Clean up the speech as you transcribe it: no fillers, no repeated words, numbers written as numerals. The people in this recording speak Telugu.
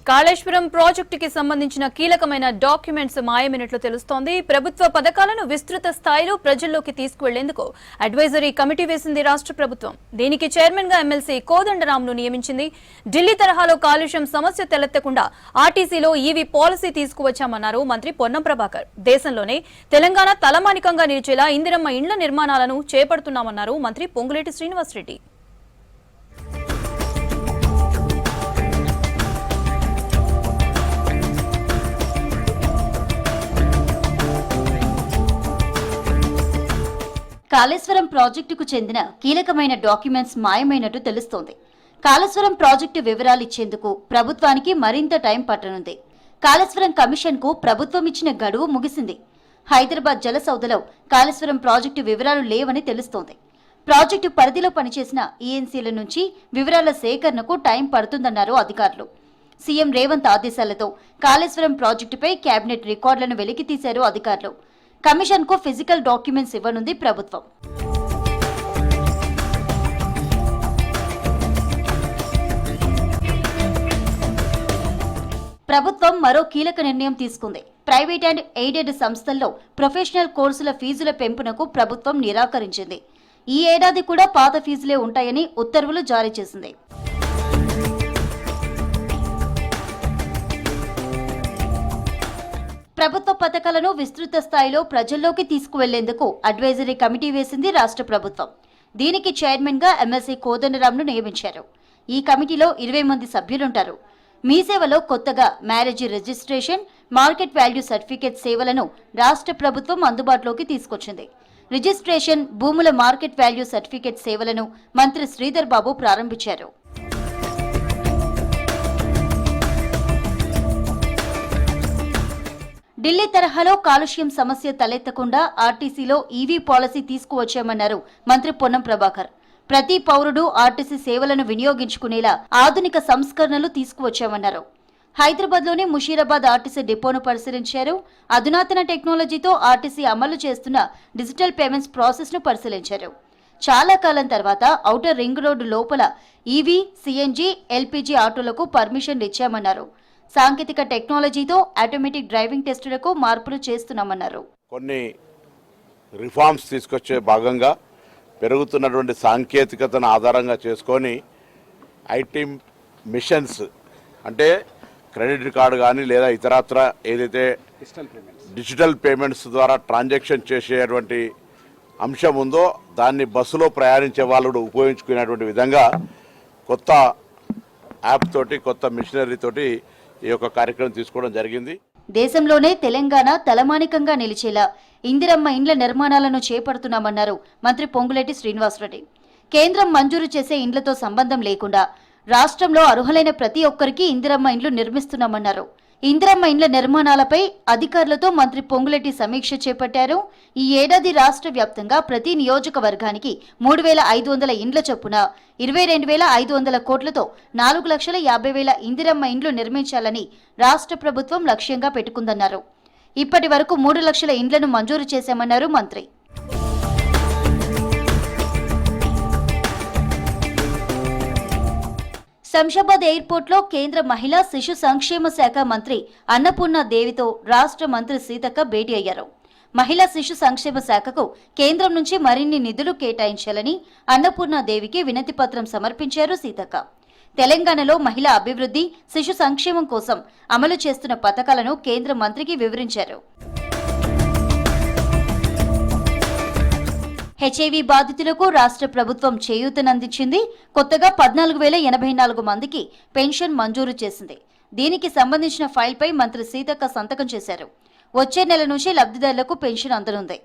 కాళేశ్వరం ప్రాజెక్టుకి సంబంధించిన కీలకమైన డాక్యుమెంట్స్ మాయమైనట్లు తెలుస్తోంది. ప్రభుత్వ పథకాలను విస్తృత స్థాయిలో ప్రజల్లోకి తీసుకువెళ్లేందుకు అడ్వైజరీ కమిటీ వేసింది రాష్ట్ర ప్రభుత్వం. దీనికి చైర్మన్ గా ఎమ్మెల్సీ కోదండరాంను నియమించింది. ఢిల్లీ తరహాలో కాలుష్యం సమస్య తలెత్తకుండా ఆర్టీసీలో ఈవీ పాలసీ తీసుకువచ్చామన్నారు మంత్రి పొన్నం ప్రభాకర్. దేశంలోనే తెలంగాణ తలమానికంగా నిలిచేలా ఇందిరమ్మ ఇండ్ల నిర్మాణాలను చేపడుతున్నామన్నారు మంత్రి పొంగులేటి శ్రీనివాసరెడ్డి. కాళేశ్వరం ప్రాజెక్టుకు చెందిన కీలకమైన డాక్యుమెంట్స్ మాయమైనట్టు తెలుస్తోంది. కాళేశ్వరం ప్రాజెక్టు వివరాలు ఇచ్చేందుకు ప్రభుత్వానికి మరింత టైం పట్టనుంది. కాళేశ్వరం కమిషన్ కు ప్రభుత్వం ఇచ్చిన గడువు ముగిసింది. హైదరాబాద్ జలసౌధలో కాళేశ్వరం ప్రాజెక్టు వివరాలు లేవని తెలుస్తోంది. ప్రాజెక్టు పరిధిలో పనిచేసిన ఈఎన్సీల నుంచి వివరాల సేకరణకు టైం పడుతుందన్నారు అధికారులు. సీఎం రేవంత్ ఆదేశాలతో కాళేశ్వరం ప్రాజెక్టుపై కేబినెట్ రికార్డులను వెలికితీశారు అధికారులు. కమిషన్ కు ఫిజికల్ డాక్యుమెంట్స్ ఇవ్వనుంది ప్రభుత్వం. ప్రభుత్వం మరో కీలక నిర్ణయం తీసుకుంది. ప్రైవేట్ అండ్ ఎయిడెడ్ సంస్థల్లో ప్రొఫెషనల్ కోర్సుల ఫీజుల పెంపునకు ప్రభుత్వం నిరాకరించింది. ఈ ఏడాది కూడా పాత ఫీజులే ఉంటాయని ఉత్తర్వులు జారీ చేసింది. ప్రభుత్వ పథకాలను విస్తృత స్థాయిలో ప్రజల్లోకి తీసుకువెళ్లేందుకు అడ్వైజరీ కమిటీ వేసింది రాష్ట్ర ప్రభుత్వం. దీనికి చైర్మన్ గా ఎమ్మెల్సీ కోదండరాంను నియమించారు. ఈ కమిటీలో 20 మంది సభ్యులుంటారు. మీ సేవలో కొత్తగా marriage registration, market value certificate సేవలను రాష్ట్ర ప్రభుత్వం అందుబాటులోకి తీసుకొచ్చింది. రిజిస్ట్రేషన్, భూముల మార్కెట్ వాల్యూ సర్టిఫికేట్ సేవలను మంత్రి శ్రీధర్ బాబు ప్రారంభించారు. ఢిల్లీ తరహాలో కాలుష్యం సమస్య తలెత్తకుండా ఆర్టీసీలో ఈవీ పాలసీ తీసుకువచ్చామన్నారు మంత్రి పొన్నం ప్రభాకర్. ప్రతి పౌరుడు ఆర్టీసీ సేవలను వినియోగించుకునేలా ఆధునిక సంస్కరణలు తీసుకువచ్చామన్నారు. హైదరాబాద్లోని ముషీరాబాద్ ఆర్టీసీ డిపోను పరిశీలించారు. అధునాతన టెక్నాలజీతో ఆర్టీసీ అమలు చేస్తున్న డిజిటల్ పేమెంట్స్ ప్రాసెస్ ను పరిశీలించారు. చాలా కాలం తర్వాత ఔటర్ రింగ్ రోడ్డు లోపల ఈవీ, సిఎన్జీ, ఎల్పీజీ ఆటోలకు పర్మిషన్లు ఇచ్చామన్నారు. సాంకేతిక టెక్నాలజీతో ఆటోమేటిక్ డ్రైవింగ్ టెస్టులకు మార్పులు చేస్తున్నామన్నారు. కొన్ని రిఫార్మ్స్ తీసుకొచ్చే భాగంగా పెరుగుతున్నటువంటి సాంకేతికతను ఆధారంగా చేసుకొని ఐటీ మిషన్స్ అంటే క్రెడిట్ కార్డు కానీ లేదా ఇతరత్ర ఏదైతే డిజిటల్ పేమెంట్స్ ద్వారా ట్రాన్సాక్షన్ చేసేటువంటి అంశం ఉందో దాన్ని బస్సులో ప్రయాణించే వాళ్ళు ఉపయోగించుకునేటువంటి విధంగా కొత్త యాప్ తోటి, కొత్త మిషనరీ తోటి ఈ యొక్క కార్యక్రమం తీసుకోవడం జరిగింది. దేశంలోనే తెలంగాణ తలమానికంగా నిలిచేలా ఇందిరమ్మ ఇండ్ల నిర్మాణాలను చేపడుతున్నామన్నారు మంత్రి పొంగులేటి శ్రీనివాసరెడ్డి. కేంద్రం మంజూరు చేసే ఇండ్లతో సంబంధం లేకుండా రాష్ట్రంలో అర్హులైన ప్రతి ఒక్కరికి ఇందిరమ్మ ఇండ్లు నిర్మిస్తున్నామన్నారు. ఇందిరమ్మ ఇండ్ల నిర్మాణాలపై అధికారులతో మంత్రి పొంగులేటి సమీక్ష చేపట్టారు. ఈ ఏడాది రాష్ట్ర వ్యాప్తంగా ప్రతి నియోజకవర్గానికి 3,500 ఇండ్ల చొప్పున 22,500 కోట్లతో 4,50,000 ఇందిరమ్మ ఇండ్లు నిర్మించాలని రాష్ట్ర ప్రభుత్వం లక్ష్యంగా పెట్టుకుందన్నారు. ఇప్పటి వరకు 3 లక్షల ఇండ్లను మంజూరు చేశామన్నారు మంత్రి. శంషాబాద్ ఎయిర్పోర్ట్ లో కేంద్ర మహిళా శిశు సంక్షేమ శాఖ మంత్రి అన్నపూర్ణ దేవితో రాష్ట్ర మంత్రి సీతక్క భేటీ అయ్యారు. మహిళా శిశు సంక్షేమ శాఖకు కేంద్రం నుంచి మరిన్ని నిధులు కేటాయించాలని అన్నపూర్ణ దేవికి వినతి పత్రం సమర్పించారు సీతక్క. తెలంగాణలో మహిళా అభివృద్ధి, శిశు సంక్షేమం కోసం అమలు చేస్తున్న పథకాలను కేంద్ర మంత్రికి వివరించారు. హెచ్ఐవి బాధితులకు రాష్ట్ర ప్రభుత్వం చేయూతనందించింది. కొత్తగా 14,084 మందికి పెన్షన్ మంజూరు చేసింది. దీనికి సంబంధించిన ఫైల్పై మంత్రి సీతక్క సంతకం చేశారు. వచ్చే నెల నుంచి లబ్ధిదారులకు పెన్షన్ అందనుంది.